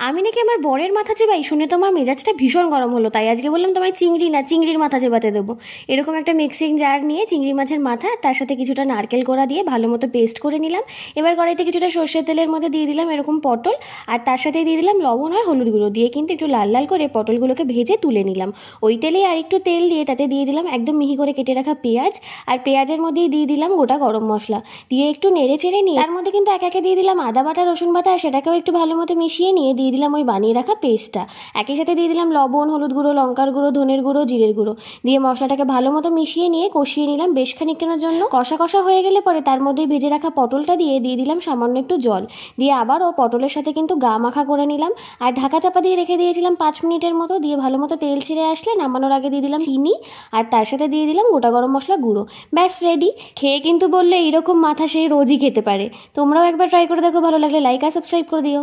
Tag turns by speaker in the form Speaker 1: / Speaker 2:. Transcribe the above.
Speaker 1: আমি নাকি আমার বরের মাথা চেবাই, শুনে তো আমার মেজাজটা ভীষণ গরম হলো। তাই আজকে বললাম তোমায় চিংড়ি না, চিংড়ির মাথা চেবাতে দেবো। এরকম একটা মিক্সিং জার নিয়ে চিংড়ি মাছের মাথা, তার সাথে কিছুটা নারকেল কোড়া দিয়ে ভালো মতো পেস্ট করে নিলাম। এবার কড়াইতে কিছুটা সর্ষের তেলের মধ্যে দিয়ে দিলাম এরকম পটল, আর তার সাথে দিয়ে দিলাম লবণ আর হলুদ গুঁড়ো দিয়ে কিন্তু একটু লাল লাল করে পটলগুলোকে ভেজে তুলে নিলাম। ওই তেলেই আর একটু তেল দিয়ে তাতে দিয়ে দিলাম একদম মিহি করে কেটে রাখা পেঁয়াজ, আর পেঁয়াজের মধ্যেই দিয়ে দিলাম গোটা গরম মশলা, দিয়ে একটু নেড়ে চেড়ে নিয়ে তার মধ্যে কিন্তু একে একে দিয়ে দিলাম আদা বাটা, রসুন বাটা, আর সেটাকেও একটু ভালো মতো মিশিয়ে নিয়ে দিয়ে দিলাম ওই বানিয়ে রাখা পেস্টটা। একই সাথে দিয়ে দিলাম লবণ, হলুদ গুঁড়ো, লঙ্কার গুঁড়ো, ধনের গুঁড়ো, জিরের গুঁড়ো, দিয়ে মশলাটাকে ভালো মতো মিশিয়ে নিয়ে কষিয়ে নিলাম বেশ খানিকক্ষণের জন্য। কষা কষা হয়ে গেলে পরে তার মধ্যে ভেজে রাখা পটলটা দিয়ে দিলাম সামান্য একটু জল, দিয়ে আবারও পটলের সাথে কিন্তু গা মাখা করে নিলাম। আর ঢাকা চাপা দিয়ে রেখে দিয়েছিলাম 5 মিনিটের মতো। দিয়ে ভালো মতো তেল ছেড়ে আসলে নামানোর আগে দিয়ে দিলাম চিনি, আর তার সাথে দিয়ে দিলাম গোটা গরম মশলা গুঁড়ো। ব্যাস রেডি। খেয়ে কিন্তু বললে এইরকম মাথা সে রোজই খেতে পারে। তোমরাও একবার ট্রাই করে দেখো, ভালো লাগলে লাইক আর সাবস্ক্রাইব করে দিও।